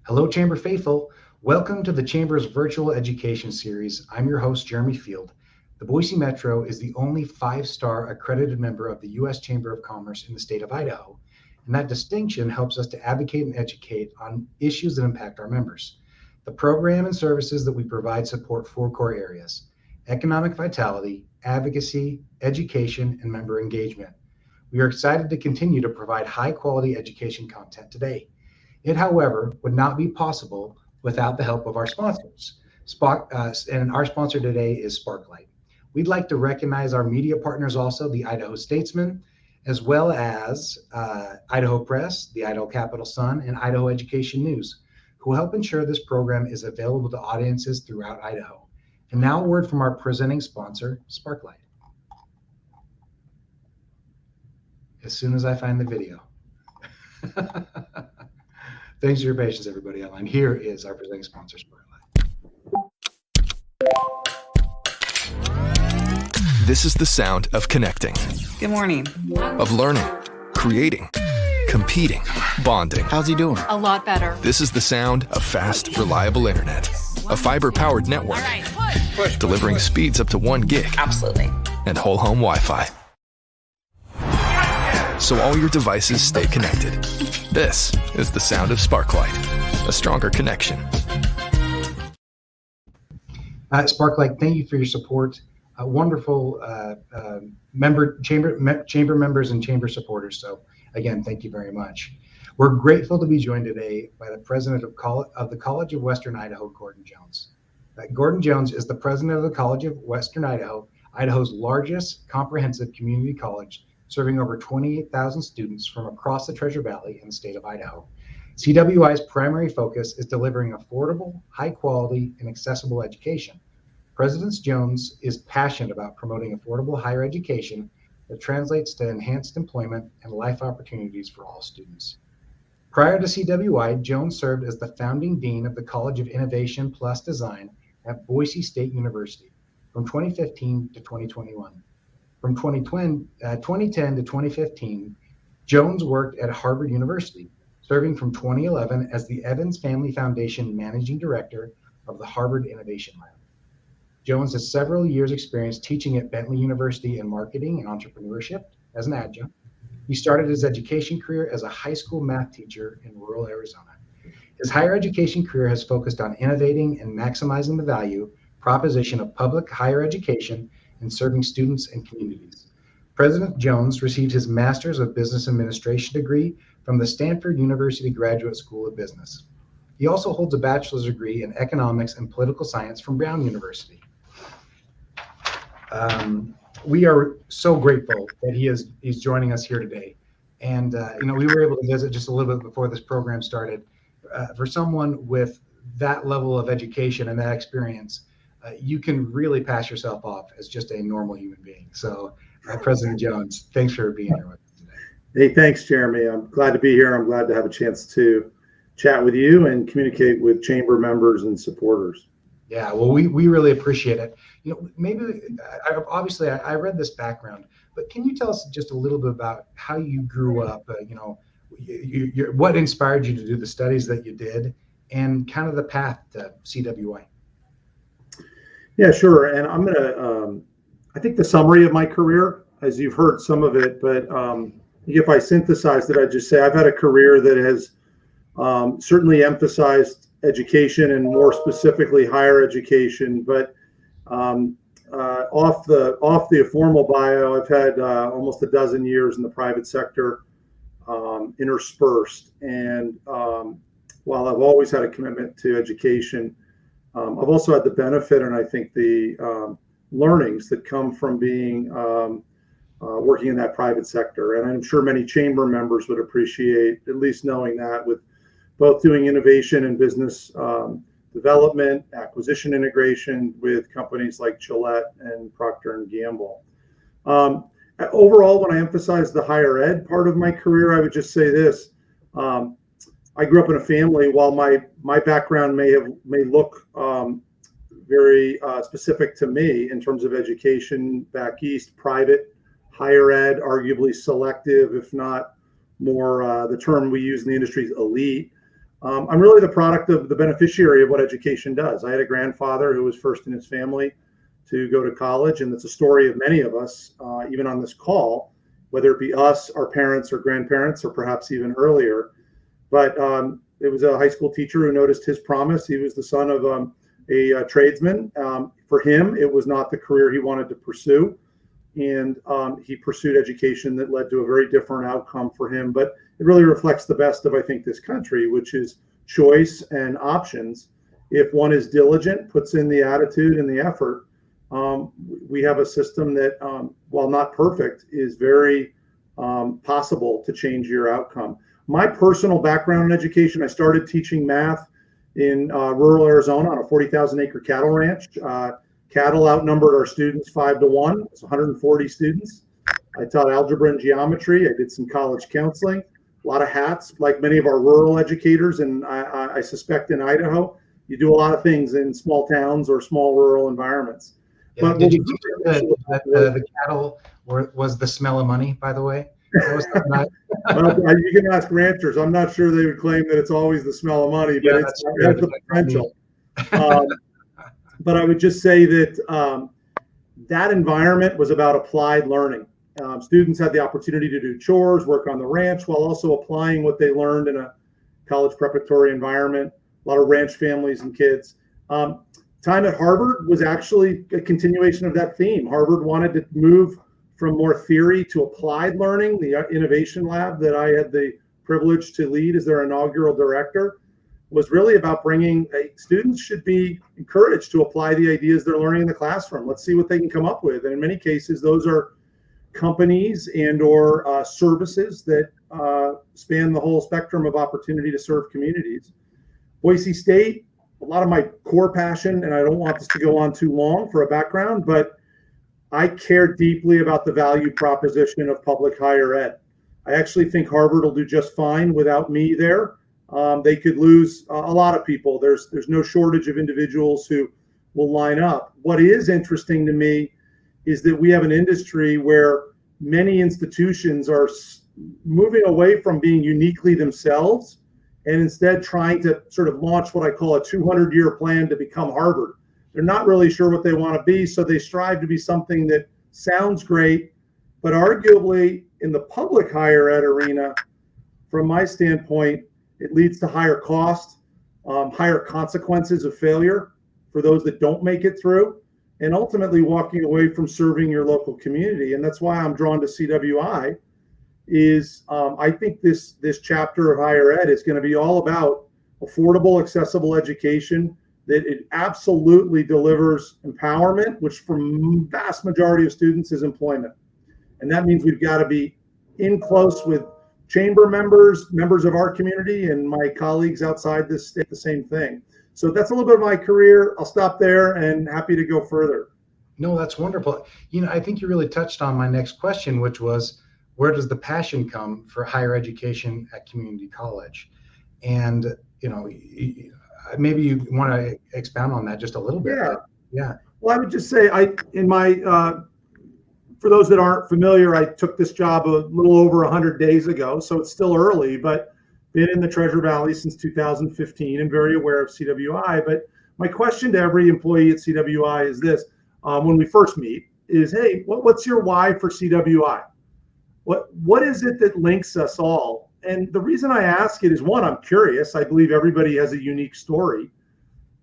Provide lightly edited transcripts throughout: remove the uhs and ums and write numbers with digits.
Hello, Chamber faithful. Welcome to the Chamber's virtual education series. I'm your host, Jeremy Field. The Boise Metro is the only five-star accredited member of the U.S. Chamber of Commerce in the state of Idaho, and that distinction helps us to advocate and educate on issues that impact our members. The program and services that we provide support four core areas: economic vitality, advocacy, education, and member engagement. We are excited to continue to provide high-quality education content today. It, however, would not be possible without the help of our sponsors. And our sponsor today is Sparklight. We'd like to recognize our media partners also, the Idaho Statesman, as well as Idaho Press, the Idaho Capital Sun, and Idaho Education News, who help ensure this program is available to audiences throughout Idaho. And now a word from our presenting sponsor, Sparklight. As soon as I find the video. Thanks for your patience, everybody online. Here is our presenting sponsor, Sparklight. This is the sound of connecting. Good morning. Of learning, creating, competing, bonding. How's he doing? A lot better. This is the sound of fast, reliable internet. A fiber-powered network. Push. Delivering speeds up to 1 gig. Absolutely. And whole home Wi-Fi. So all your devices stay connected. This is the sound of Sparklight, a stronger connection. Sparklight, thank you for your support. Wonderful chamber members and chamber supporters. So again, thank you very much. We're grateful to be joined today by the president of the College of Western Idaho, Gordon Jones. Gordon Jones is the president of the College of Western Idaho, Idaho's largest comprehensive community college, serving over 28,000 students from across the Treasure Valley in the state of Idaho. CWI's primary focus is delivering affordable, high quality, and accessible education. President Jones is passionate about promoting affordable higher education that translates to enhanced employment and life opportunities for all students. Prior to CWI, Jones served as the founding dean of the College of Innovation Plus Design at Boise State University from 2015 to 2021. From 2010 to 2015, Jones worked at Harvard University, serving from 2011 as the Evans Family Foundation Managing Director of the Harvard Innovation Lab. Jones has several years' experience teaching at Bentley University in marketing and entrepreneurship as an adjunct. He started his education career as a high school math teacher in rural Arizona. His higher education career has focused on innovating and maximizing the value proposition of public higher education and serving students and communities. President Jones received his Master's of Business Administration degree from the Stanford University Graduate School of Business. He also holds a bachelor's degree in economics and political science from Brown University. We are so grateful that he's joining us here today. And we were able to visit just a little bit before this program started. For someone with that level of education and that experience, you can really pass yourself off as just a normal human being. So, President Jones, thanks for being here with us today. Hey, thanks, Jeremy. I'm glad to be here. I'm glad to have a chance to chat with you and communicate with chamber members and supporters. Yeah, well, we really appreciate it. Maybe, obviously, I read this background, but can you tell us just a little bit about how you grew up, what inspired you to do the studies that you did, and kind of the path to CWI? Yeah, sure. And I'm going to, I think the summary of my career, as you've heard some of it, but if I synthesized it, I'd just say I've had a career that has certainly emphasized education and more specifically higher education. But off the formal bio, I've had almost a dozen years in the private sector interspersed. And while I've always had a commitment to education, I've also had the benefit and I think the learnings that come from being working in that private sector. And I'm sure many chamber members would appreciate at least knowing that, with both doing innovation and business development, acquisition integration with companies like Gillette and Procter & Gamble. Overall, when I emphasize the higher ed part of my career, I would just say this. I grew up in a family, while my background may look very specific to me in terms of education back east, private, higher ed, arguably selective, if not more, the term we use in the industry is elite. I'm really the product of the beneficiary of what education does. I had a grandfather who was first in his family to go to college, and it's a story of many of us, even on this call, whether it be us, our parents or grandparents, or perhaps even earlier. But it was a high school teacher who noticed his promise. He was the son of a tradesman. For him, it was not the career he wanted to pursue. And he pursued education that led to a very different outcome for him. But it really reflects the best of, I think, this country, which is choice and options. If one is diligent, puts in the attitude and the effort, we have a system that, while not perfect, is very possible to change your outcome. My personal background in education, I started teaching math in rural Arizona on a 40,000 acre cattle ranch. Cattle outnumbered our students 5-1. It's 140 students. I taught algebra and geometry. I did some college counseling, a lot of hats, like many of our rural educators. And I suspect in Idaho, you do a lot of things in small towns or small rural environments. Yeah. Did you teach that the cattle was the smell of money, by the way? That was well, you can ask ranchers. I'm not sure they would claim that it's always the smell of money, but it's the potential. But I would just say that that environment was about applied learning. Students had the opportunity to do chores, work on the ranch, while also applying what they learned in a college preparatory environment. A lot of ranch families and kids. Time at Harvard was actually a continuation of that theme. Harvard wanted to move from more theory to applied learning. The innovation lab that I had the privilege to lead as their inaugural director was really about bringing students should be encouraged to apply the ideas they're learning in the classroom. Let's see what they can come up with. And in many cases, those are companies and or services that span the whole spectrum of opportunity to serve communities. Boise State, a lot of my core passion, and I don't want this to go on too long for a background, but I care deeply about the value proposition of public higher ed. I actually think Harvard will do just fine without me there. They could lose a lot of people. There's no shortage of individuals who will line up. What is interesting to me is that we have an industry where many institutions are moving away from being uniquely themselves and instead trying to sort of launch what I call a 200-year plan to become Harvard. They're not really sure what they want to be, so they strive to be something that sounds great, but arguably in the public higher ed arena, from my standpoint, it leads to higher cost, higher consequences of failure for those that don't make it through, and ultimately walking away from serving your local community. And that's why I'm drawn to CWI. I think this chapter of higher ed is going to be all about affordable, accessible education, that it absolutely delivers empowerment, which for vast majority of students is employment. And that means we've got to be in close with chamber members of our community, and my colleagues outside this state, the same thing. So that's a little bit of my career. I'll stop there and happy to go further. No, that's wonderful. I think you really touched on my next question, which was, where does the passion come for higher education at community college? And, maybe you want to expound on that just a little bit. Yeah. Well, I would just say for those that aren't familiar, I took this job a little over 100 days ago, so it's still early, but been in the Treasure Valley since 2015 and very aware of CWI. But my question to every employee at CWI is this, when we first meet, is, hey, what's your why for CWI? What is it that links us all? And the reason I ask it is, one, I'm curious. I believe everybody has a unique story.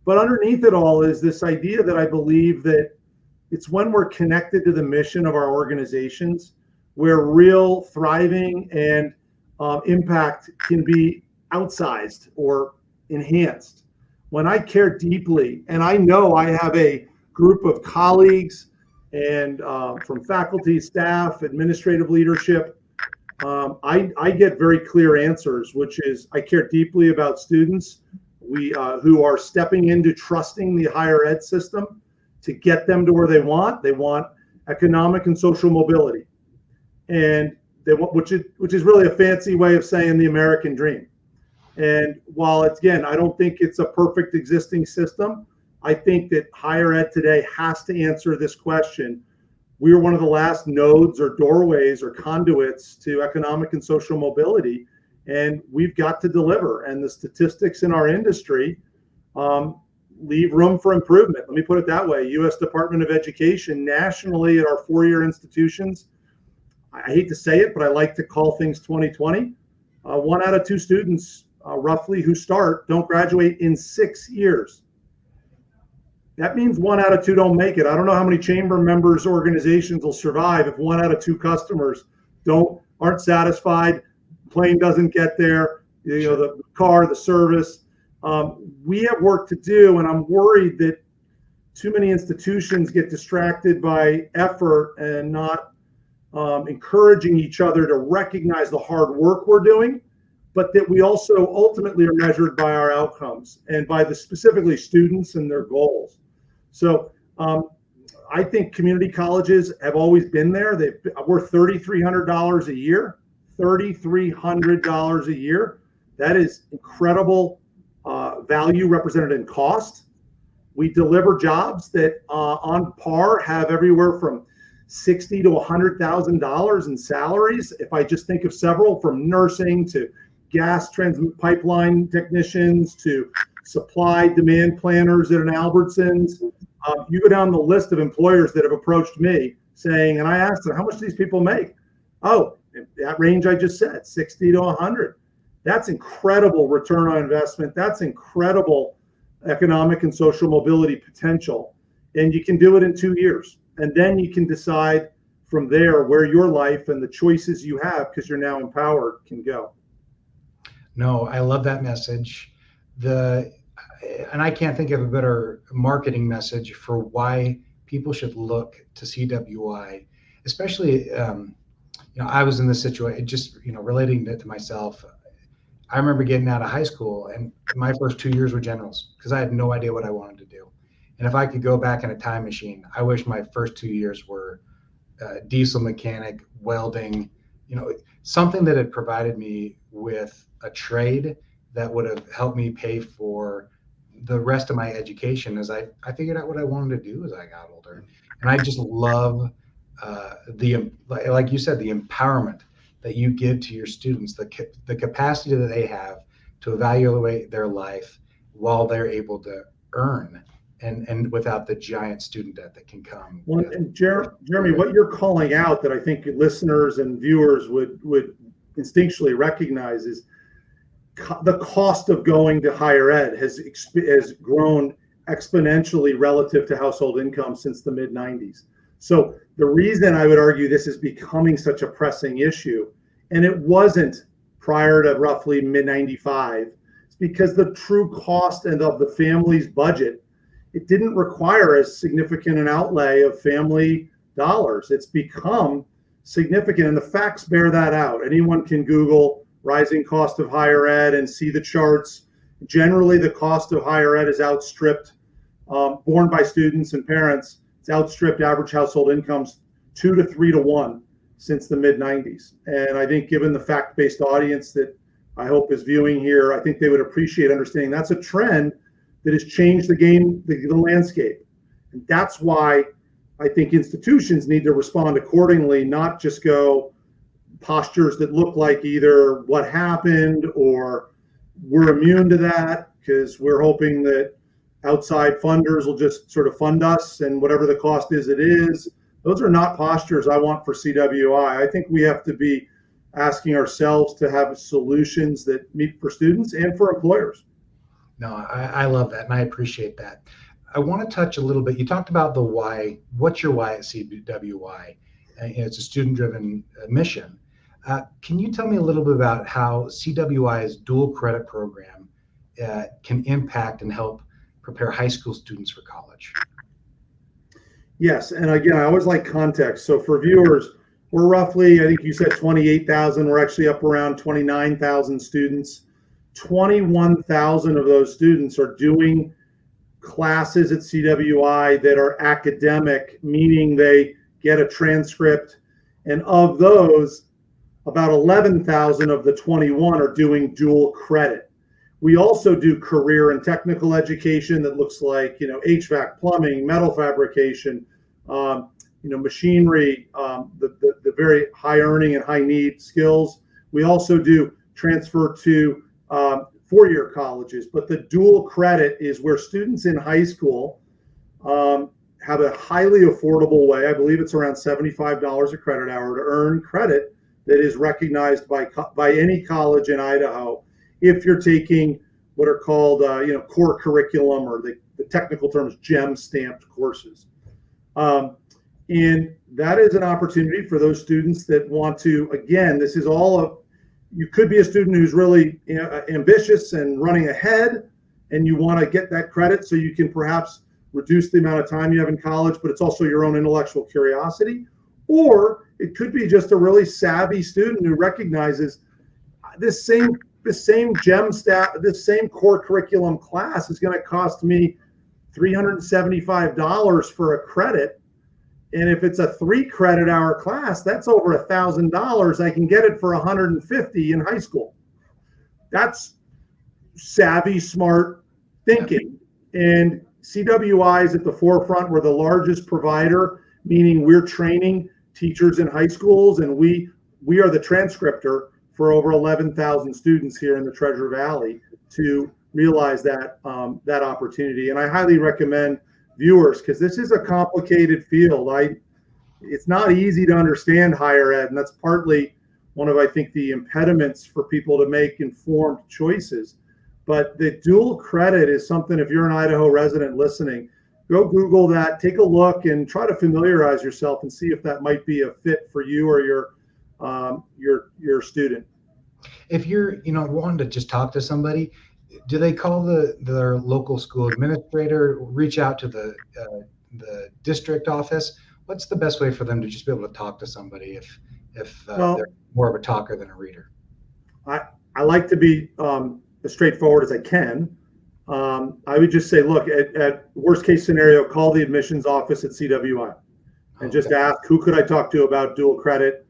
But underneath it all is this idea that I believe that it's when we're connected to the mission of our organizations where real thriving and impact can be outsized or enhanced. When I care deeply, and I know I have a group of colleagues and from faculty, staff, administrative leadership, I get very clear answers, which is I care deeply about students who are stepping into trusting the higher ed system to get them to where they want. They want economic and social mobility, and they want, which is really a fancy way of saying the American dream. And while again, I don't think it's a perfect existing system, I think that higher ed today has to answer this question. We are one of the last nodes or doorways or conduits to economic and social mobility. and we've got to deliver. And the statistics in our industry leave room for improvement. Let me put it that way. U.S. Department of Education nationally at our four-year institutions, I hate to say it, but I like to call things 2020. 1 out of 2 students roughly who start don't graduate in 6 years. That means 1 out of 2 don't make it. I don't know how many chamber members organizations will survive if 1 out of 2 customers aren't satisfied, plane doesn't get there, the car, the service. We have work to do, and I'm worried that too many institutions get distracted by effort and not encouraging each other to recognize the hard work we're doing, but that we also ultimately are measured by our outcomes and by the specifically students and their goals. So I think community colleges have always been there. We're $3,300 a year, $3,300 a year. That is incredible value represented in cost. We deliver jobs that on par have everywhere from $60,000 to $100,000 in salaries. If I just think of several, from nursing to gas pipeline technicians to supply demand planners at an Albertsons, you go down the list of employers that have approached me saying, and I asked them, how much do these people make? Oh, that range I just said, 60 to 100. That's incredible return on investment. That's incredible economic and social mobility potential. And you can do it in 2 years. And then you can decide from there where your life and the choices you have, because you're now empowered, can go. No, I love that message. And I can't think of a better marketing message for why people should look to CWI, especially, I was in this situation, just, relating it to myself. I remember getting out of high school, and my first 2 years were generals because I had no idea what I wanted to do. And if I could go back in a time machine, I wish my first 2 years were diesel mechanic, welding, something that had provided me with a trade that would have helped me pay for the rest of my education as I figured out what I wanted to do as I got older. And I just love like you said, the empowerment that you give to your students, the capacity that they have to evaluate their life while they're able to earn, and without the giant student debt that can come. Well, and Jeremy, what you're calling out that I think listeners and viewers would instinctually recognize is the cost of going to higher ed has grown exponentially relative to household income since the mid-90s. So the reason I would argue this is becoming such a pressing issue, and it wasn't prior to roughly mid-95, is because the true cost and of the family's budget, it didn't require as significant an outlay of family dollars. It's become significant, and the facts bear that out. Anyone can Google rising cost of higher ed and see the charts. Generally, the cost of higher ed is outstripped, borne by students and parents. It's outstripped average household incomes 2 to 3 to 1 since the mid-90s. And I think given the fact-based audience that I hope is viewing here, I think they would appreciate understanding that's a trend that has changed the game, the landscape. And that's why I think institutions need to respond accordingly, not just go postures that look like either what happened or we're immune to that because we're hoping that outside funders will just sort of fund us and whatever the cost is, it is. Those are not postures I want for CWI. I think we have to be asking ourselves to have solutions that meet for students and for employers. No, I love that, and I appreciate that. I want to touch a little bit. You talked about the why. What's your why at CWI? It's a student-driven mission. Can you tell me a little bit about how CWI's dual credit program can impact and help prepare high school students for college? Yes, and again, I always like context. So for viewers, we're roughly, I think you said 28,000. We're actually up around 29,000 students. 21,000 of those students are doing classes at CWI that are academic, meaning they get a transcript. And of those, about 11,000 of the 21 are doing dual credit. We also do career and technical education that looks like, HVAC, plumbing, metal fabrication, machinery, the very high earning and high need skills. We also do transfer to four-year colleges. But the dual credit is where students in high school have a highly affordable way. I believe it's around $75 a credit hour to earn credit that is recognized by any college in Idaho if you're taking what are called core curriculum, or the technical terms GEM stamped courses. And that is an opportunity for those students that want to, again, this is all you could be a student who's really ambitious and running ahead, and you want to get that credit so you can perhaps reduce the amount of time you have in college, but it's also your own intellectual curiosity. Or it could be just a really savvy student who recognizes this same this same core curriculum class is going to cost me $375 for a credit. And if it's a 3 credit hour class, that's over $1,000. I can get it for $150 in high school. That's savvy, smart thinking. And CWI is at the forefront. We're the largest provider, meaning we're training teachers in high schools, and we are the transcriptor for over 11,000 students here in the Treasure Valley to realize that that opportunity. And I highly recommend viewers, because this is a complicated field. It's not easy to understand higher ed, and that's partly one of, I think, the impediments for people to make informed choices. But the dual credit is something, if you're an Idaho resident listening, go Google that, take a look, and try to familiarize yourself and see if that might be a fit for you or your student. If you're wanting to just talk to somebody, do they call their local school administrator, reach out to the district office? What's the best way for them to just be able to talk to somebody if they're more of a talker than a reader? I like to be as straightforward as I can. I would just say, look, at worst case scenario, call the admissions office at CWI and just ask, who could I talk to about dual credit?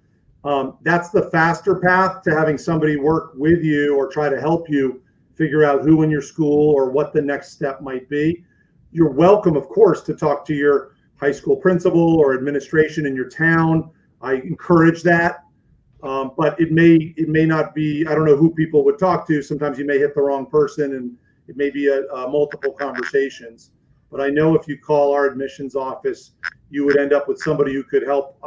That's the faster path to having somebody work with you or try to help you figure out who in your school or what the next step might be. You're welcome, of course, to talk to your high school principal or administration in your town. I encourage that. But it may not be, I don't know who people would talk to. Sometimes you may hit the wrong person, and it may be a multiple conversations. But I know if you call our admissions office, you would end up with somebody who could help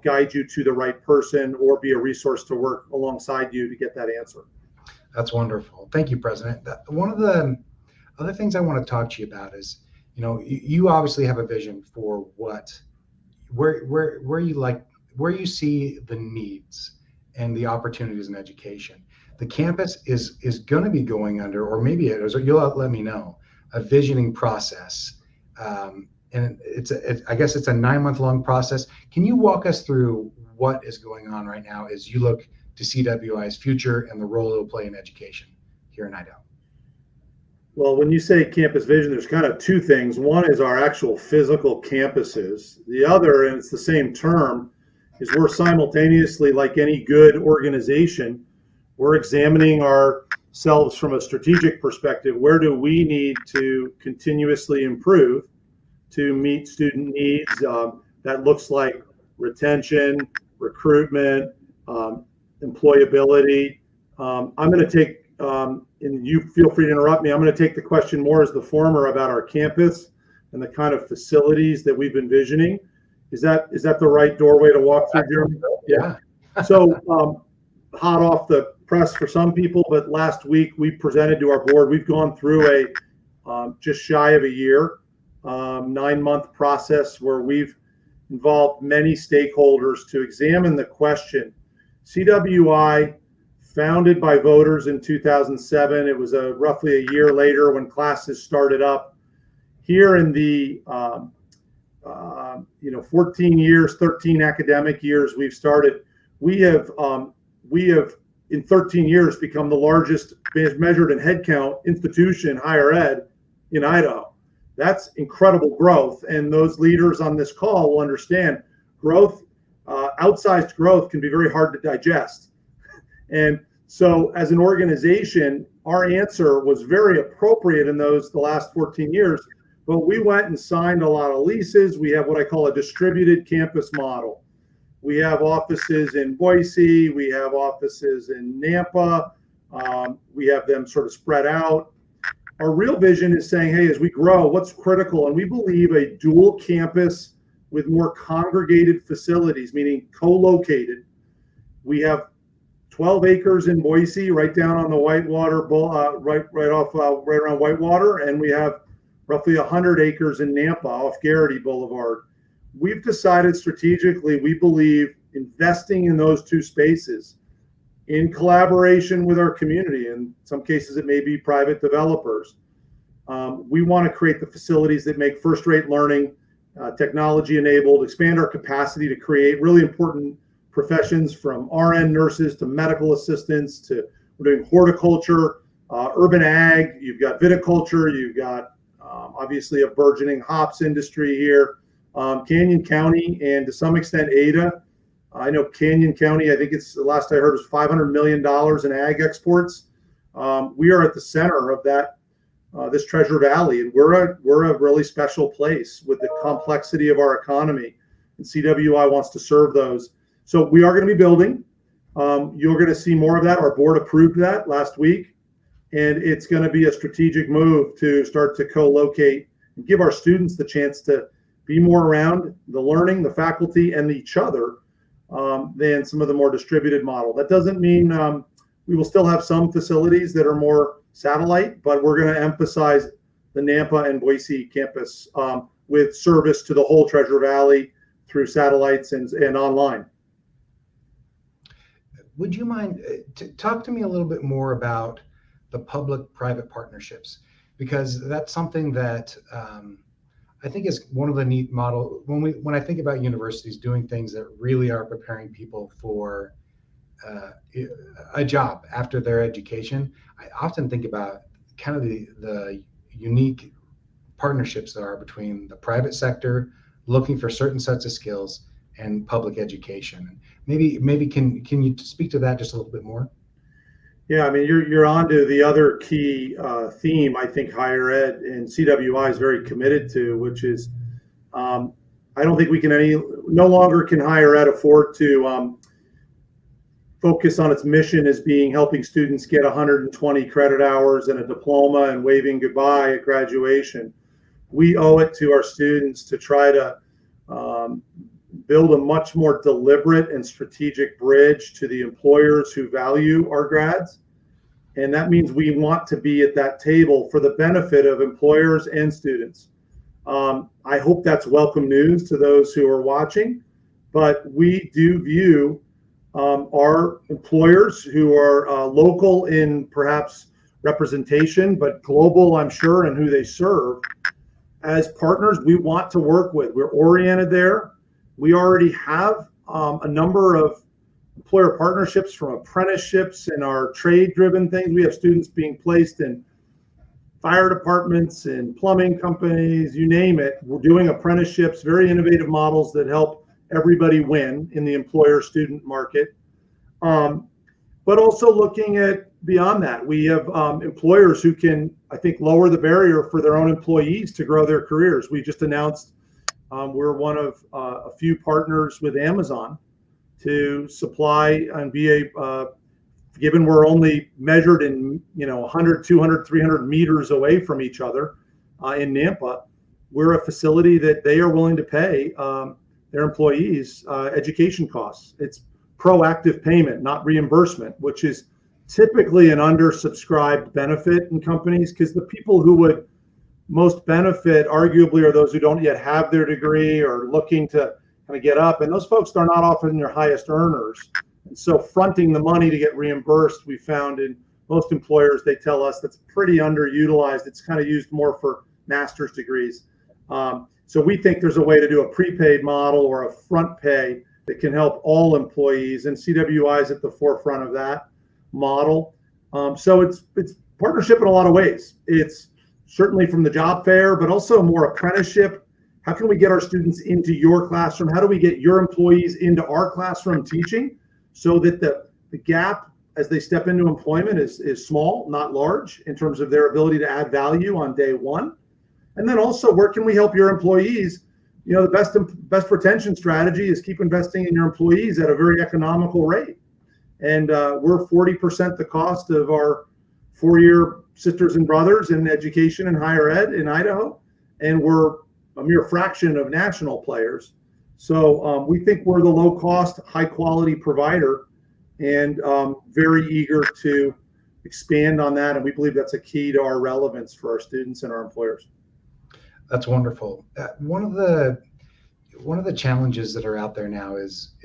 guide you to the right person or be a resource to work alongside you to get that answer. That's wonderful. Thank you, President. One of the other things I want to talk to you about is, you obviously have a vision for where you see the needs and the opportunities in education. The campus is going to be going under, or maybe it is, or you'll let me know, a visioning process. And I guess it's a 9-month-long process. Can you walk us through what is going on right now as you look to CWI's future and the role it will play in education here in Idaho? Well, when you say campus vision, there's kind of two things. One is our actual physical campuses. The other, and it's the same term, is we're simultaneously, like any good organization, we're examining ourselves from a strategic perspective. Where do we need to continuously improve to meet student needs? That looks like retention, recruitment, employability. I'm going to take, and you feel free to interrupt me, I'm going to take the question more as the former about our campus and the kind of facilities that we've been envisioning. Is that the right doorway to walk through, Jeremy? Yeah. So hot off the press for some people, but last week we presented to our board. We've gone through a just shy of a year, 9-month process where we've involved many stakeholders to examine the question. CWI, founded by voters in 2007. It was roughly a year later when classes started up. Here in the 14 years, 13 academic years we've started, we have in 13 years become the largest measured in headcount institution higher ed in Idaho. That's incredible growth, and those leaders on this call will understand growth, outsized growth can be very hard to digest. And so as an organization, our answer was very appropriate in the last 14 years, but we went and signed a lot of leases. We have what I call a distributed campus model. We have offices in Boise. We have offices in Nampa. We have them sort of spread out. Our real vision is saying, hey, as we grow, what's critical? And we believe a dual campus with more congregated facilities, meaning co-located. We have 12 acres in Boise, right down on the Whitewater, right around Whitewater, and we have roughly 100 acres in Nampa off Garrity Boulevard. We've decided strategically, we believe investing in those two spaces in collaboration with our community. In some cases, it may be private developers. We want to create the facilities that make first-rate learning, technology enabled, expand our capacity to create really important professions from RN nurses to medical assistants to we're doing horticulture, urban ag, you've got viticulture, you've got obviously a burgeoning hops industry here. Canyon County and to some extent Ada. I know Canyon County, I think it's the last I heard was $500 million in ag exports. We are at the center of that, this Treasure Valley, and we're a really special place with the complexity of our economy. And CWI wants to serve those. So we are going to be building. You're going to see more of that. Our board approved that last week, and it's going to be a strategic move to start to co-locate and give our students the chance to be more around the learning, the faculty, and each other than some of the more distributed model. That doesn't mean we will still have some facilities that are more satellite, but we're going to emphasize the Nampa and Boise campus with service to the whole Treasure Valley through satellites and online. Would you mind talk to me a little bit more about the public-private partnerships? Because that's something that I think is one of the neat model when I think about universities doing things that really are preparing people for a job after their education. I often think about kind of the unique partnerships there are between the private sector looking for certain sets of skills and public education. Maybe can you speak to that just a little bit more? Yeah, I mean, you're on to the other key theme, I think higher ed and CWI is very committed to, which is I don't think we can no longer can higher ed afford to focus on its mission as being helping students get 120 credit hours and a diploma and waving goodbye at graduation. We owe it to our students to try to build a much more deliberate and strategic bridge to the employers who value our grads. And that means we want to be at that table for the benefit of employers and students. I hope that's welcome news to those who are watching, but we do view our employers who are local in perhaps representation, but global, I'm sure, in who they serve as partners we want to work with. We're oriented there. We already have a number of employer partnerships from apprenticeships and our trade-driven things. We have students being placed in fire departments and plumbing companies, you name it. We're doing apprenticeships, very innovative models that help everybody win in the employer-student market. But also looking at beyond that, we have employers who can, I think, lower the barrier for their own employees to grow their careers. We just announced we're one of a few partners with Amazon to supply and be given we're only measured in 100, 200, 300 meters away from each other in Nampa, we're a facility that they are willing to pay their employees education costs. It's proactive payment, not reimbursement, which is typically an undersubscribed benefit in companies because the people who would most benefit arguably are those who don't yet have their degree or looking to kind of get up. And those folks are not often your highest earners. And so fronting the money to get reimbursed, we found in most employers, they tell us that's pretty underutilized. It's kind of used more for master's degrees. So we think there's a way to do a prepaid model or a front pay that can help all employees, and CWI is at the forefront of that model. So it's partnership in a lot of ways. It's certainly from the job fair, but also more apprenticeship. How can we get our students into your classroom? How do we get your employees into our classroom teaching so that the gap as they step into employment is small, not large, in terms of their ability to add value on day one? And then also, where can we help your employees the best retention strategy is keep investing in your employees at a very economical rate. And we're 40% the cost of our four-year sisters and brothers in education and higher ed in Idaho, and we're a mere fraction of national players. So we think we're the low-cost, high-quality provider, and very eager to expand on that. And we believe that's a key to our relevance for our students and our employers. That's wonderful. One of the challenges that are out there now is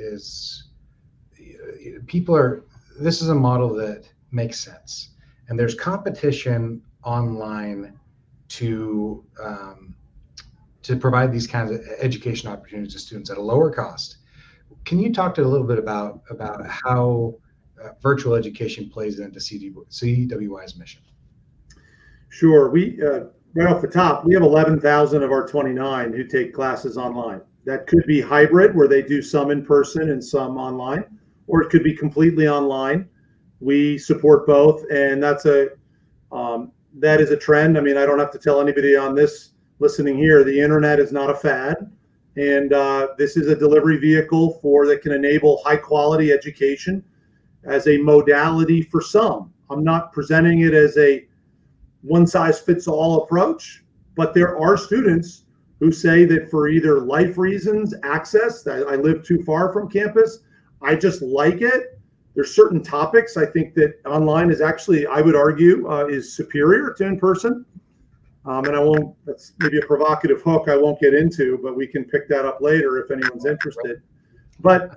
this is a model that makes sense, and there's competition online to provide these kinds of education opportunities to students at a lower cost. Can you talk to a little bit about how virtual education plays into CWI's mission? Sure. We right off the top, we have 11,000 of our 29 who take classes online. That could be hybrid, where they do some in person and some online, or it could be completely online. We support both, and that is a trend. I mean, I don't have to tell anybody on this listening here, the internet is not a fad, and this is a delivery vehicle that can enable high quality education as a modality for some. I'm not presenting it as a one size fits all approach, but there are students who say that for either life reasons, access, that I live too far from campus, I just like it. There's certain topics I think that online is actually, I would argue, is superior to in person. And that's maybe a provocative hook I won't get into, but we can pick that up later if anyone's interested. But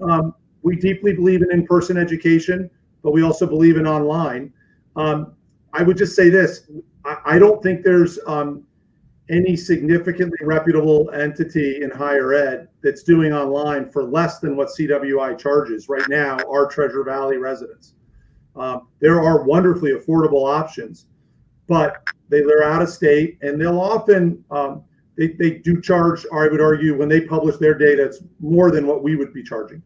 we deeply believe in in-person education, but we also believe in online. I would just say this, I don't think there's any significantly reputable entity in higher ed that's doing online for less than what CWI charges right now, our Treasure Valley residents. There are wonderfully affordable options, but they're out of state, and they'll often, they do charge, or I would argue, when they publish their data, it's more than what we would be charging.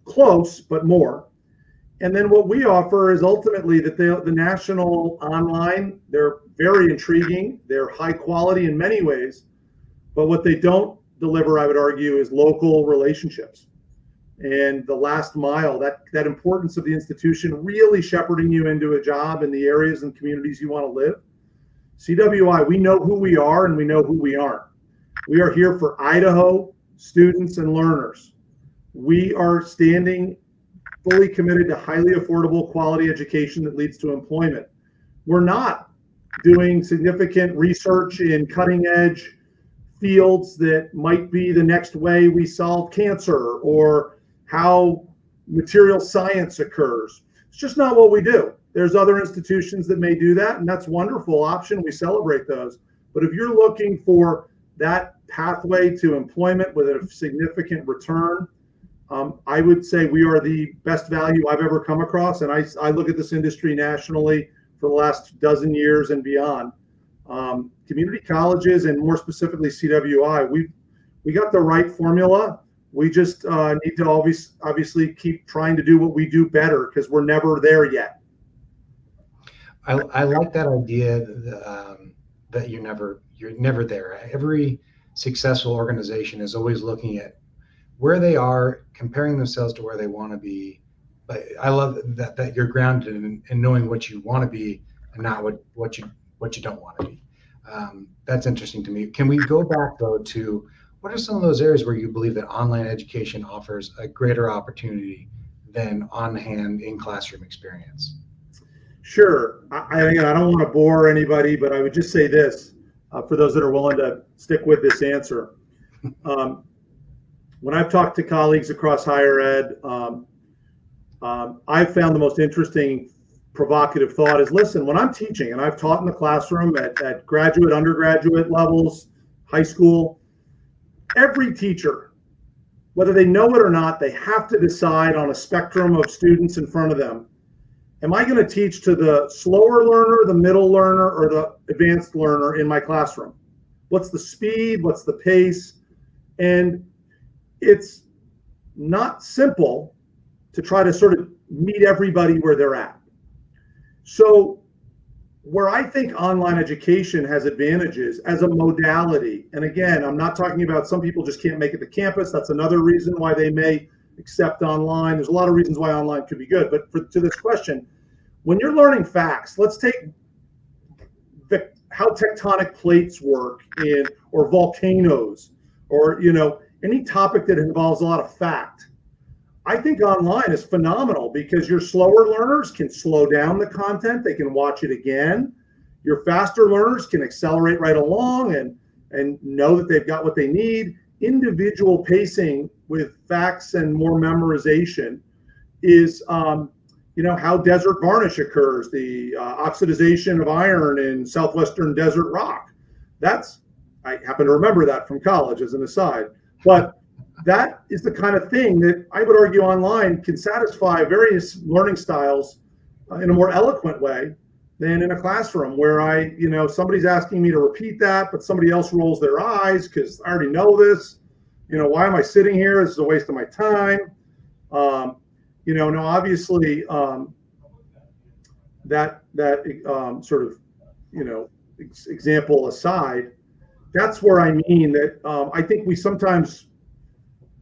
Close, but more. And then what we offer is ultimately that the national online, they're very intriguing, they're high quality in many ways, but what they don't deliver, I would argue, is local relationships. And the last mile, that importance of the institution really shepherding you into a job in the areas and communities you want to live. CWI, we know who we are and we know who we aren't. We are here for Idaho students and learners. We are standing fully committed to highly affordable quality education that leads to employment. We're not doing significant research in cutting edge fields that might be the next way we solve cancer or how material science occurs. It's just not what we do. There's other institutions that may do that, and that's a wonderful option. We celebrate those. But if you're looking for that pathway to employment with a significant return, I would say we are the best value I've ever come across. And I look at this industry nationally for the last dozen years and beyond. Community colleges, and more specifically CWI, we got the right formula. We just need to obviously keep trying to do what we do better, because we're never there yet. I like that idea that you're never there. Every successful organization is always looking at where they are, comparing themselves to where they want to be. But I love that you're grounded in knowing what you want to be and not what you don't want to be. That's interesting to me. Can we go back though to what are some of those areas where you believe that online education offers a greater opportunity than on-hand in-classroom experience? Sure. I don't want to bore anybody, but I would just say this for those that are willing to stick with this answer. When I've talked to colleagues across higher ed, I've found the most interesting provocative thought is, listen, when I'm teaching, and I've taught in the classroom at graduate, undergraduate levels, high school, every teacher, whether they know it or not, they have to decide on a spectrum of students in front of them. Am I going to teach to the slower learner, the middle learner, or the advanced learner in my classroom? What's the speed? What's the pace? And it's not simple to try to sort of meet everybody where they're at. So where I think online education has advantages as a modality, and again, I'm not talking about some people just can't make it to campus. That's another reason why they may accept online. There's a lot of reasons why online could be good. But to this question, when you're learning facts, let's take how tectonic plates work or volcanoes, or any topic that involves a lot of fact. I think online is phenomenal because your slower learners can slow down the content. They can watch it again. Your faster learners can accelerate right along and know that they've got what they need. Individual pacing with facts and more memorization is, how desert varnish occurs, the oxidization of iron in southwestern desert rock. I happen to remember that from college as an aside. But that is the kind of thing that I would argue online can satisfy various learning styles in a more eloquent way than in a classroom where somebody's asking me to repeat that, but somebody else rolls their eyes because I already know this. Why am I sitting here? This is a waste of my time. Now obviously that sort of, example aside, that's where I mean that I think we sometimes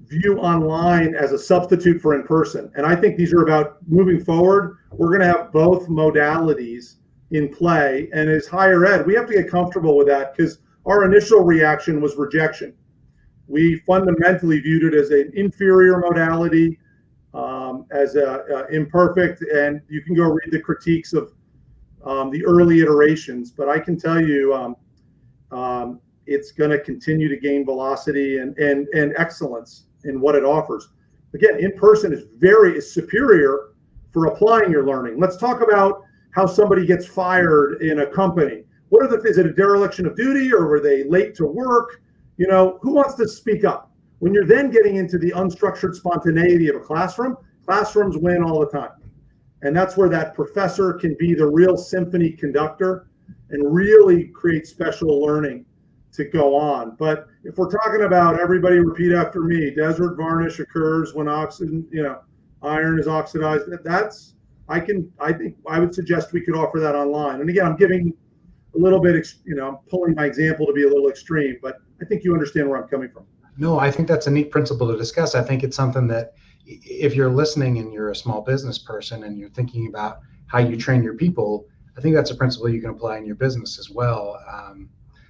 view online as a substitute for in-person. And I think these are about moving forward. We're going to have both modalities in play. And as higher ed, we have to get comfortable with that because our initial reaction was rejection. We fundamentally viewed it as an inferior modality, as imperfect. And you can go read the critiques of the early iterations. But I can tell you it's going to continue to gain velocity and excellence in what it offers. Again, in-person is superior for applying your learning. Let's talk about how somebody gets fired in a company. What are is it a dereliction of duty, or were they late to work? Who wants to speak up? When you're then getting into the unstructured spontaneity of a classroom, classrooms win all the time. And that's where that professor can be the real symphony conductor and really create special learning to go on. But if we're talking about everybody repeat after me, desert varnish occurs when iron is oxidized. I think I would suggest we could offer that online. And again, I'm giving a little bit, I'm pulling my example to be a little extreme, but I think you understand where I'm coming from. No, I think that's a neat principle to discuss. I think it's something that if you're listening and you're a small business person and you're thinking about how you train your people, I think that's a principle you can apply in your business as well.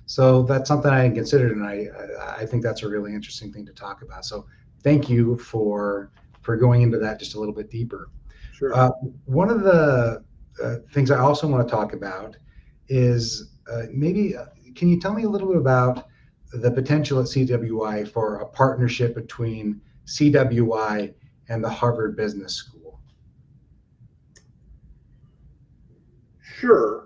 So that's something I hadn't considered, and I think that's a really interesting thing to talk about. So thank you for going into that just a little bit deeper. Sure. One of the things I also want to talk about is maybe can you tell me a little bit about the potential at CWI for a partnership between CWI and the Harvard Business School? Sure.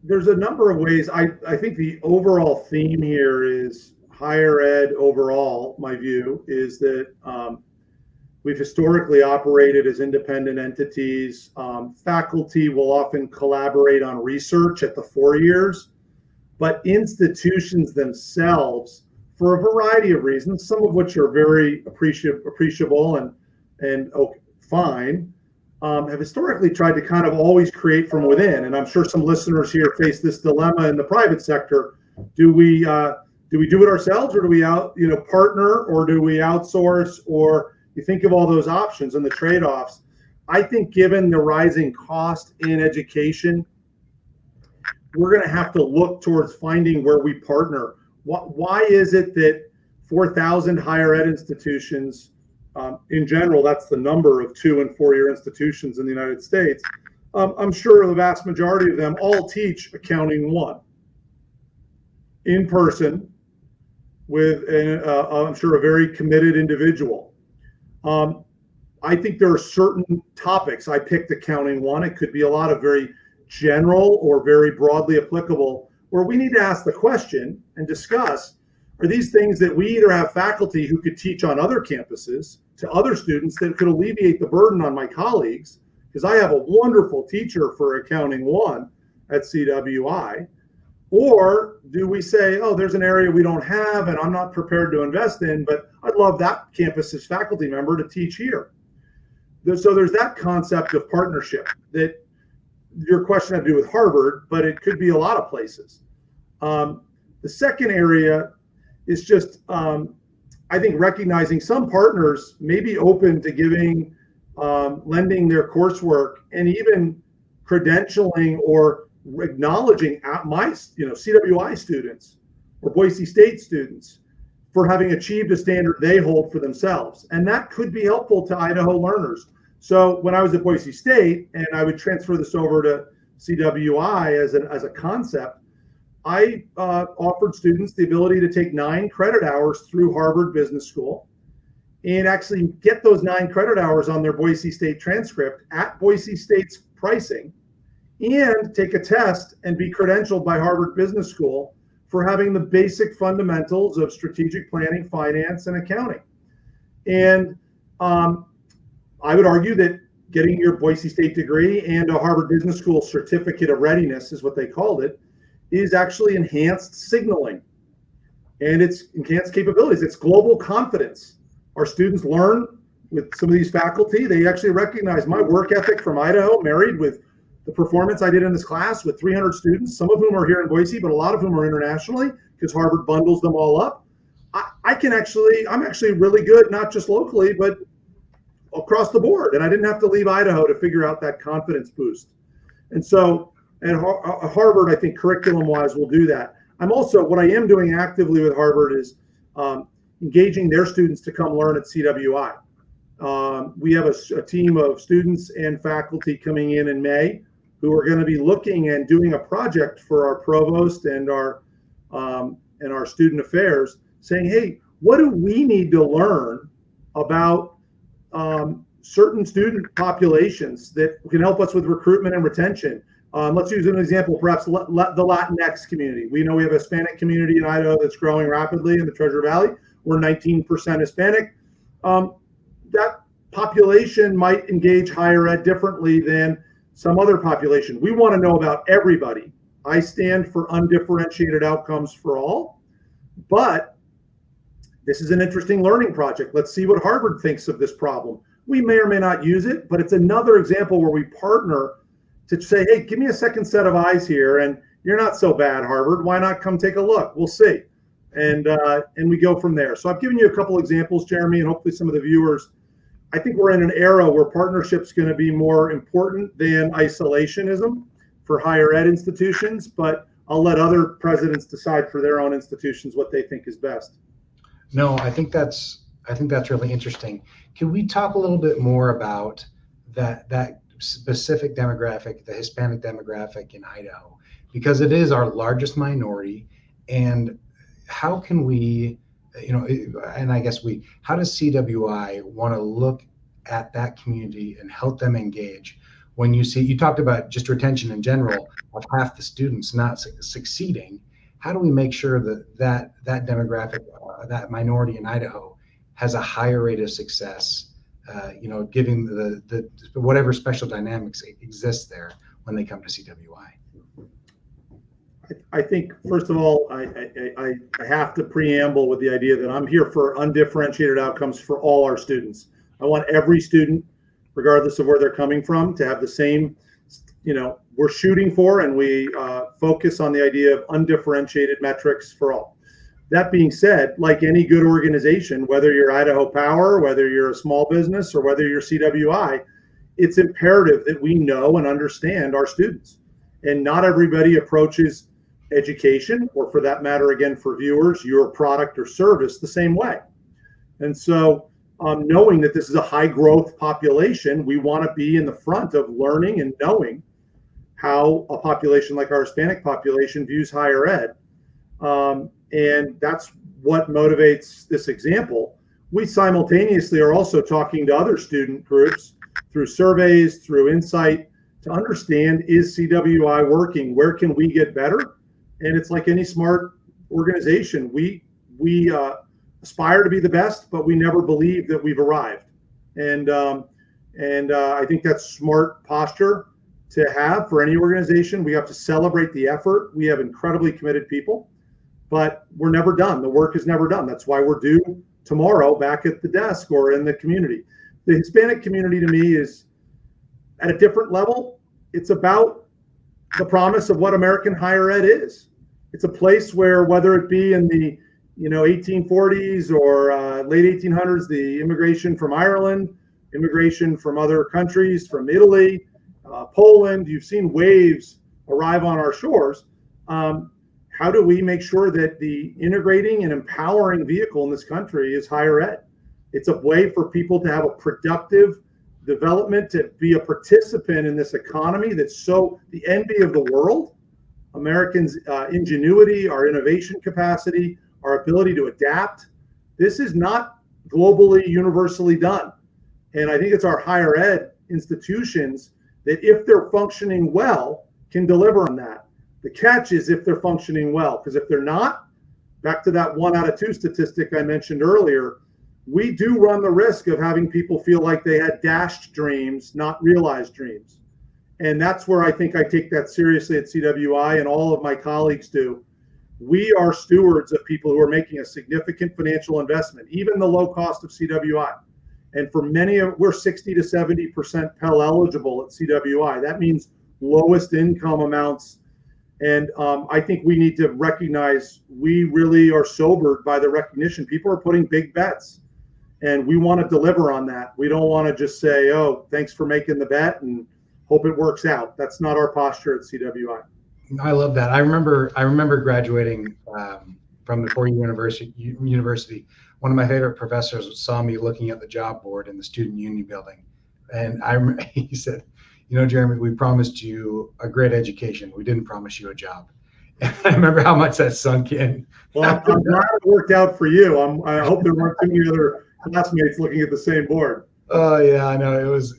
There's a number of ways. I think the overall theme here is higher ed overall. My view is that we've historically operated as independent entities. Faculty will often collaborate on research at the 4 years, but institutions themselves, for a variety of reasons, some of which are very appreciable and fine, have historically tried to kind of always create from within. And I'm sure some listeners here face this dilemma in the private sector. Do we do it ourselves, or do we partner, or do we outsource, or you think of all those options and the trade-offs? I think given the rising cost in education, we're going to have to look towards finding where we partner. Why is it that 4,000 higher ed institutions, in general, that's the number of 2- and 4-year institutions in the United States, I'm sure the vast majority of them all teach Accounting 1 in person with, I'm sure, a very committed individual. I think there are certain topics. I picked Accounting 1. It could be a lot of very general or very broadly applicable, where we need to ask the question and discuss, are these things that we either have faculty who could teach on other campuses to other students that could alleviate the burden on my colleagues, because I have a wonderful teacher for Accounting 1 at CWI, or do we say, oh, there's an area we don't have and I'm not prepared to invest in, but I'd love that campus's faculty member to teach here. So there's that concept of partnership that your question had to do with Harvard, but it could be a lot of places. The second area is just, I think, recognizing some partners may be open to giving, lending their coursework and even credentialing or acknowledging my, CWI students or Boise State students for having achieved a standard they hold for themselves. And that could be helpful to Idaho learners. So when I was at Boise State, and I would transfer this over to CWI as a concept, I offered students the ability to take 9 credit hours through Harvard Business School and actually get those 9 credit hours on their Boise State transcript at Boise State's pricing, and take a test and be credentialed by Harvard Business School for having the basic fundamentals of strategic planning, finance, and accounting. And I would argue that getting your Boise State degree and a Harvard Business School certificate of readiness, is what they called it, is actually enhanced signaling, and it's enhanced capabilities. It's global confidence. Our students learn with some of these faculty. They actually recognize my work ethic from Idaho, married with the performance I did in this class with 300 students, some of whom are here in Boise, but a lot of whom are internationally because Harvard bundles them all up. I'm actually really good, not just locally, but across the board. And I didn't have to leave Idaho to figure out that confidence boost. And so at Harvard, I think curriculum-wise, we'll do that. What I am doing actively with Harvard is engaging their students to come learn at CWI. We have a team of students and faculty coming in May who are going to be looking and doing a project for our provost and our student affairs, saying, hey, what do we need to learn about certain student populations that can help us with recruitment and retention? Let's use an example, perhaps the Latinx community. We know we have a Hispanic community in Idaho that's growing rapidly in the Treasure Valley. We're 19% Hispanic. That population might engage higher ed differently than some other population. We want to know about everybody. I stand for undifferentiated outcomes for all, but this is an interesting learning project. Let's see what Harvard thinks of this problem. We may or may not use it, but it's another example where we partner to say, hey, give me a second set of eyes here, and you're not so bad, Harvard. Why not come take a look? We'll see. And we go from there. So I've given you a couple examples, Jeremy, and hopefully some of the viewers. I think we're in an era where partnership's going to be more important than isolationism for higher ed institutions, but I'll let other presidents decide for their own institutions what they think is best. No, I think that's really interesting. Can we talk a little bit more about that specific demographic, the Hispanic demographic in Idaho, because it is our largest minority, and how can we, and I guess how does CWI want to look at that community and help them engage? When you talked about just retention in general of half the students not succeeding, how do we make sure that demographic, that minority in Idaho, has a higher rate of success, giving the whatever special dynamics exist there when they come to CWI? I think, first of all, I have to preamble with the idea that I'm here for undifferentiated outcomes for all our students. I want every student, regardless of where they're coming from, to have the same, we're shooting for, and we focus on the idea of undifferentiated metrics for all. That being said, like any good organization, whether you're Idaho Power, whether you're a small business, or whether you're CWI, it's imperative that we know and understand our students. And not everybody approaches education, or for that matter, again, for viewers, your product or service the same way. And so knowing that this is a high growth population, we want to be in the front of learning and knowing how a population like our Hispanic population views higher ed. And that's what motivates this example. We simultaneously are also talking to other student groups through surveys, through insight, to understand, is CWI working? Where can we get better? And it's like any smart organization. We aspire to be the best, but we never believe that we've arrived. And I think that's smart posture to have for any organization. We have to celebrate the effort. We have incredibly committed people, but we're never done. The work is never done. That's why we're due tomorrow back at the desk or in the community. The Hispanic community to me is at a different level. It's about the promise of what American higher ed is. It's a place where, whether it be in the 1840s or late 1800s, the immigration from Ireland, immigration from other countries, from Italy, Poland, you've seen waves arrive on our shores. How do we make sure that the integrating and empowering vehicle in this country is higher ed? It's a way for people to have a productive development, to be a participant in this economy that's so the envy of the world. Americans' ingenuity, our innovation capacity, our ability to adapt. This is not globally, universally done. And I think it's our higher ed institutions that, if they're functioning well, can deliver on that. The catch is if they're functioning well, because if they're not, back to that 1 out of 2 statistic I mentioned earlier, we do run the risk of having people feel like they had dashed dreams, not realized dreams. And that's where I think I take that seriously at CWI, and all of my colleagues do. We are stewards of people who are making a significant financial investment, even the low cost of CWI. And for many of, we're 60 to 70% Pell eligible at CWI. That means lowest income amounts. And I think we need to recognize, we really are sobered by the recognition. People are putting big bets, and we want to deliver on that. We don't want to just say, oh, thanks for making the bet and hope it works out. That's not our posture at CWI. I love that. I remember graduating from the 4-year university. One of my favorite professors saw me looking at the job board in the student union building, and he said, Jeremy, we promised you a great education. We didn't promise you a job. And I remember how much that sunk in. Well, I'm glad it worked out for you. I hope there weren't too many other classmates looking at the same board. Oh yeah, I know it was,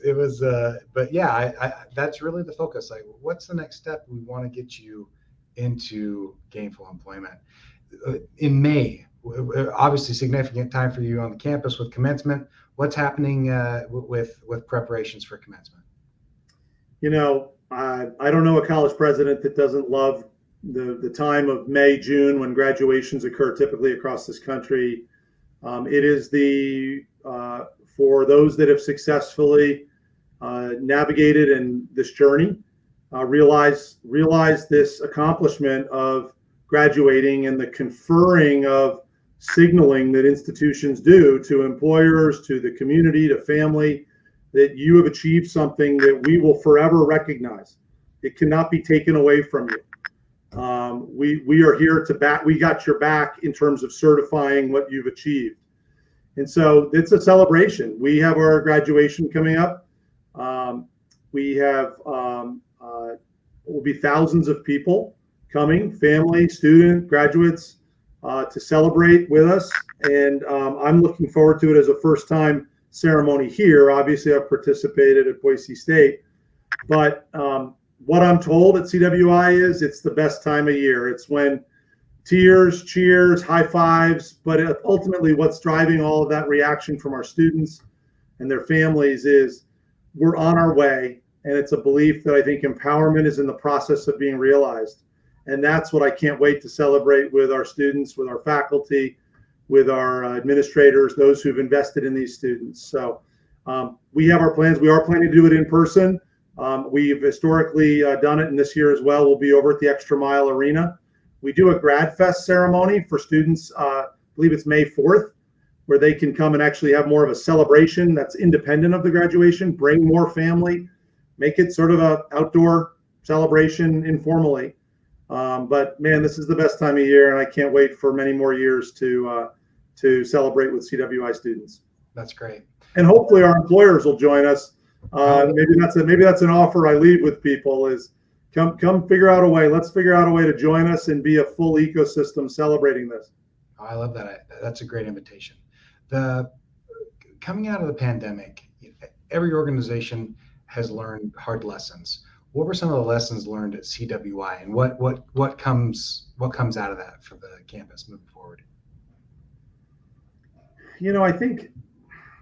but yeah, that's really the focus. Like, what's the next step? We want to get you into gainful employment. In May, obviously significant time for you on the campus with commencement. What's happening with preparations for commencement? I don't know a college president that doesn't love the time of May, June, when graduations occur typically across this country. It is for those that have successfully navigated in this journey, realize this accomplishment of graduating and the conferring of signaling that institutions do to employers, to the community, to family, that you have achieved something that we will forever recognize. It cannot be taken away from you. We are here to back. We got your back in terms of certifying what you've achieved. And so it's a celebration. We have our graduation coming up. We have, will be thousands of people coming, family, student, graduates, to celebrate with us. And I'm looking forward to it as a first time ceremony here. Obviously, I've participated at Boise State, but what I'm told at CWI is it's the best time of year. It's when tears, cheers, high fives, but ultimately what's driving all of that reaction from our students and their families is we're on our way. And it's a belief that I think empowerment is in the process of being realized. And that's what I can't wait to celebrate with our students, with our faculty, with our administrators, those who've invested in these students. So we have our plans. We are planning to do it in person. We've historically done it, and this year as well, we'll be over at the Extra Mile Arena. We do a Grad Fest ceremony for students, I believe it's May 4th, where they can come and actually have more of a celebration that's independent of the graduation, bring more family, make it sort of a outdoor celebration informally. But man, this is the best time of year, and I can't wait for many more years to celebrate with CWI students. That's great. And hopefully our employers will join us. Maybe that's an offer I leave with people is come figure out a way. Let's figure out a way to join us and be a full ecosystem celebrating this. Oh, I love that. That's a great invitation. Coming out of the pandemic, every organization has learned hard lessons. What were some of the lessons learned at CWI, and what comes out of that for the campus moving forward? I think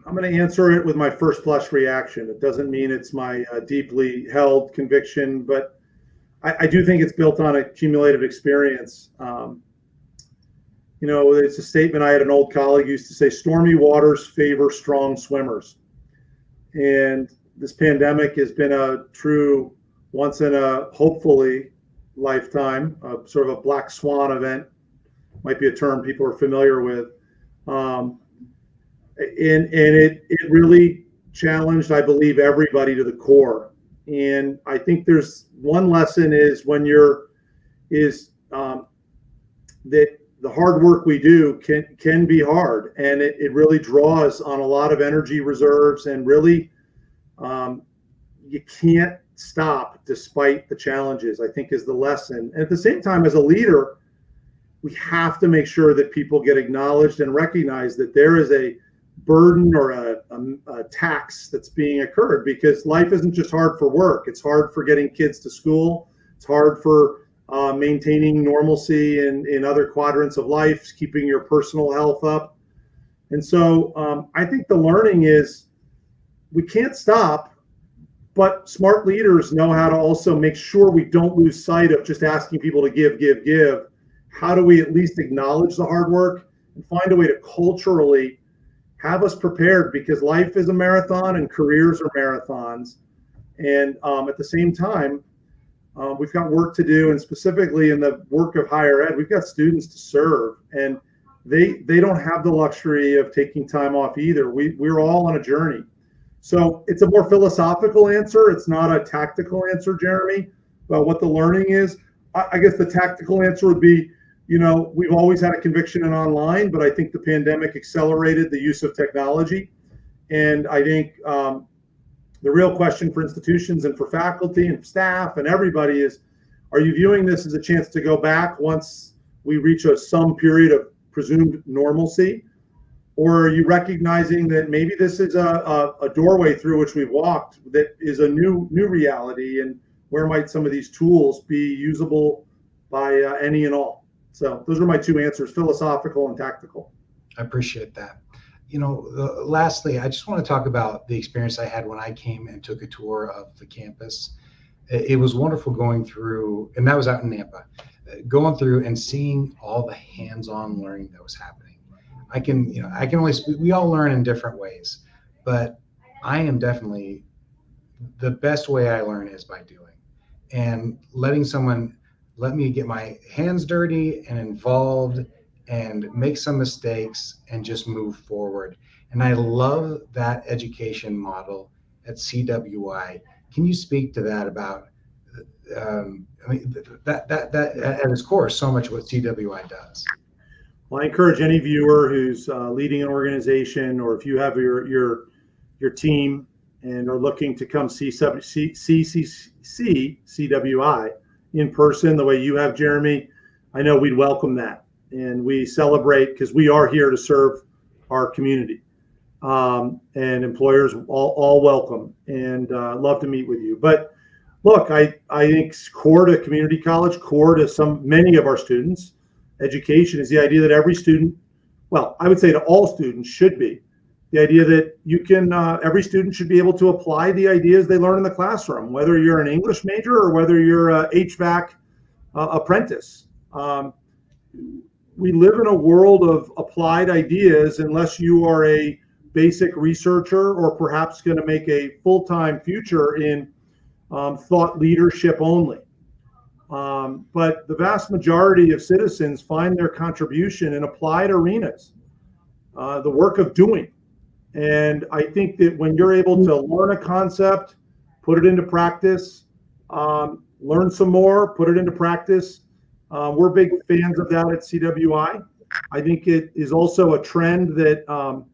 I'm going to answer it with my first blush reaction. It doesn't mean it's my deeply held conviction, but I do think it's built on a cumulative experience. It's a statement I had an old colleague used to say, stormy waters favor strong swimmers. And this pandemic has been a true once in a hopefully lifetime, sort of a black swan event, might be a term people are familiar with. And it really challenged, I believe, everybody to the core. And I think there's one lesson is that the hard work we do can be hard, and it really draws on a lot of energy reserves, and really you can't stop despite the challenges, I think, is the lesson. And at the same time, as a leader, we have to make sure that people get acknowledged and recognize that there is a burden or a tax that's being occurred, because life isn't just hard for work. It's hard for getting kids to school. It's hard for maintaining normalcy in other quadrants of life, keeping your personal health up. And so I think the learning is we can't stop, but smart leaders know how to also make sure we don't lose sight of just asking people to give. How do we at least acknowledge the hard work and find a way to culturally have us prepared, because life is a marathon and careers are marathons. And at the same time, we've got work to do, and specifically in the work of higher ed, we've got students to serve, and they don't have the luxury of taking time off either. We're all on a journey. So it's a more philosophical answer. It's not a tactical answer, Jeremy, about what the learning is. I guess the tactical answer would be, we've always had a conviction in online, but I think the pandemic accelerated the use of technology. And I think the real question for institutions and for faculty and staff and everybody is, are you viewing this as a chance to go back once we reach some period of presumed normalcy? Or are you recognizing that maybe this is a doorway through which we've walked that is a new reality, and where might some of these tools be usable by any and all? So those are my two answers, philosophical and tactical. I appreciate that. Lastly, I just want to talk about the experience I had when I came and took a tour of the campus. It was wonderful going through, and that was out in Nampa, going through and seeing all the hands-on learning that was happening. I can only speak, we all learn in different ways, but I am definitely, the best way I learn is by doing, and letting someone let me get my hands dirty and involved and make some mistakes and just move forward. And I love that education model at CWI. Can you speak to that about, that at its core is so much what CWI does? Well, I encourage any viewer who's leading an organization, or if you have your team and are looking to come see CWI in person the way you have, Jeremy, I know we'd welcome that. And we celebrate, because we are here to serve our community. And employers all welcome, and love to meet with you. But look, I think core to community college, core to many of our students, education is the idea that every student, well, I would say to all students, should be the idea that you can, every student should be able to apply the ideas they learn in the classroom, whether you're an English major or whether you're a HVAC apprentice. We live in a world of applied ideas unless you are a basic researcher or perhaps going to make a full-time future in thought leadership only. But the vast majority of citizens find their contribution in applied arenas, the work of doing. And I think that when you're able to learn a concept, put it into practice, learn some more, put it into practice. We're big fans of that at CWI. I think it is also a trend that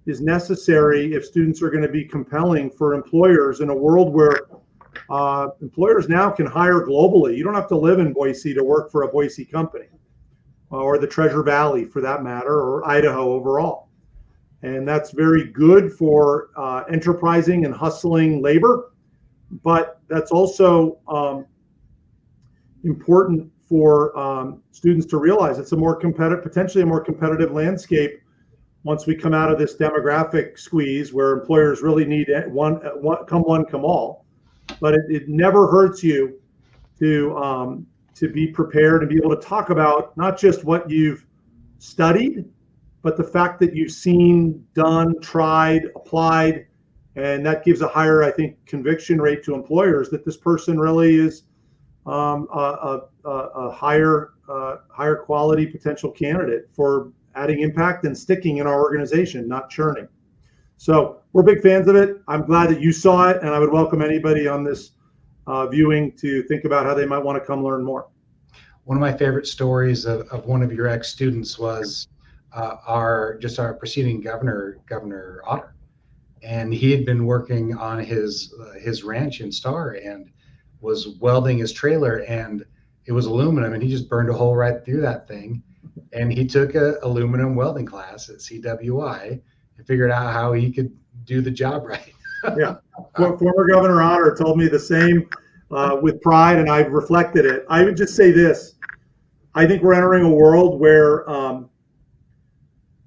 is necessary if students are going to be compelling for employers in a world where employers now can hire globally. You don't have to live in Boise to work for a Boise company, or the Treasure Valley for that matter, or Idaho overall. And that's very good for enterprising and hustling labor, but that's also important for students to realize it's a more competitive, potentially a more competitive landscape once we come out of this demographic squeeze where employers really need one, come all. But it never hurts you to be prepared and be able to talk about not just what you've studied, but the fact that you've seen, done, tried, applied And that gives a higher, I think, conviction rate to employers that this person really is a higher quality potential candidate for adding impact and sticking in our organization, not churning. So we're big fans of it. I'm glad that you saw it, and I would welcome anybody on this viewing to think about how they might want to come learn more. One of my favorite stories of one of your ex-students was our preceding governor, Governor Otter, and he had been working on his ranch in Star and was welding his trailer, and it was aluminum, and he just burned a hole right through that thing. And he took a aluminum welding class at CWI and figured out how he could do the job right. Yeah, former Governor Otter told me the same with pride, and I've reflected it. I would just say this: I think we're entering a world where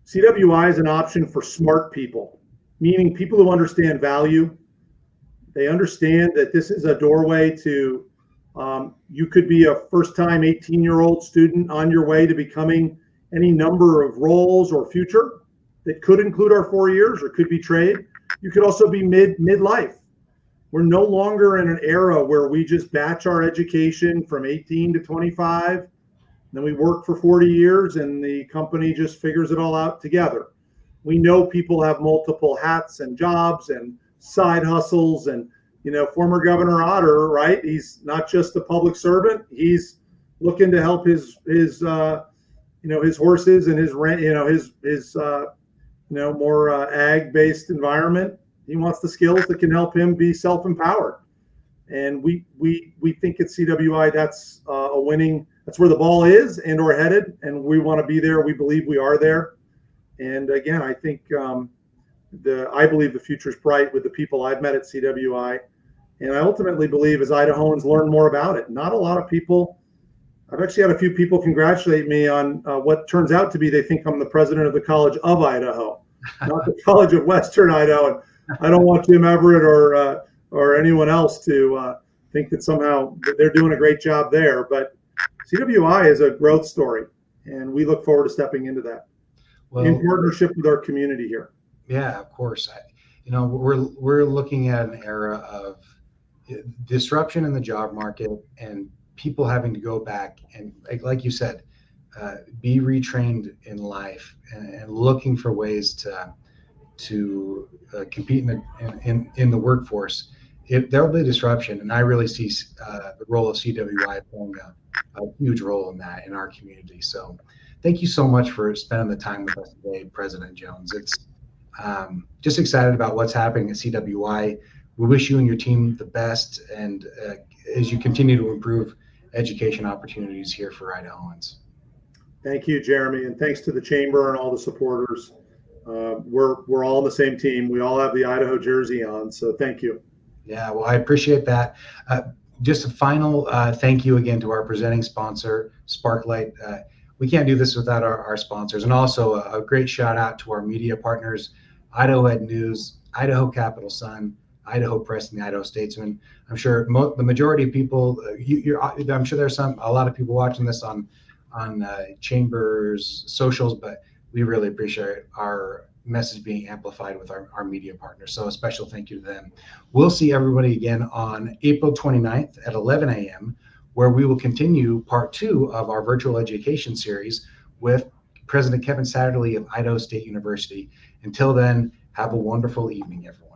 CWI is an option for smart people, meaning people who understand value. They understand that this is a doorway to, you could be a first-time 18-year-old student on your way to becoming any number of roles or future that could include our 4 years or could be trade. You could also be midlife. We're no longer in an era where we just batch our education from 18 to 25, then we work for 40 years and the company just figures it all out together. We know people have multiple hats and jobs and side hustles, and former Governor Otter, right? He's not just a public servant. He's looking to help his horses and his rent, his more ag-based environment. He wants the skills that can help him be self-empowered. And we think at CWI that's a winning. That's where the ball is and or headed, and we want to be there. We believe we are there. And again, I think I believe the future is bright with the people I've met at CWI, and I ultimately believe as Idahoans learn more about it. Not a lot of people. I've actually had a few people congratulate me on what turns out to be they think I'm the president of the College of Idaho, not the College of Western Idaho. And I don't want Jim Everett or anyone else to think that somehow they're doing a great job there. But CWI is a growth story, and we look forward to stepping into that in partnership with our community here. Yeah, of course. We're looking at an era of disruption in the job market and people having to go back and, like you said, be retrained in life and looking for ways to compete in the workforce. There will be disruption, and I really see the role of CWI playing a huge role in that in our community. So thank you so much for spending the time with us today, President Jones. It's just excited about what's happening at CWI. We wish you and your team the best, and as you continue to improve education opportunities here for Idahoans. Thank you, Jeremy, and thanks to the Chamber and all the supporters. We're all on the same team. We all have the Idaho jersey on, so thank you. Yeah, well, I appreciate that. Just a final thank you again to our presenting sponsor, Sparklight. We can't do this without our sponsors, and also a great shout out to our media partners, Idaho Ed News, Idaho Capital Sun, Idaho Press, and the Idaho Statesman. I'm sure the majority of people, I'm sure there's a lot of people watching this on Chamber's socials, but we really appreciate our message being amplified with our media partners. So a special thank you to them. We'll see everybody again on April 29th at 11 a.m., where we will continue part 2 of our virtual education series with President Kevin Satterley of Idaho State University. Until then, have a wonderful evening, everyone.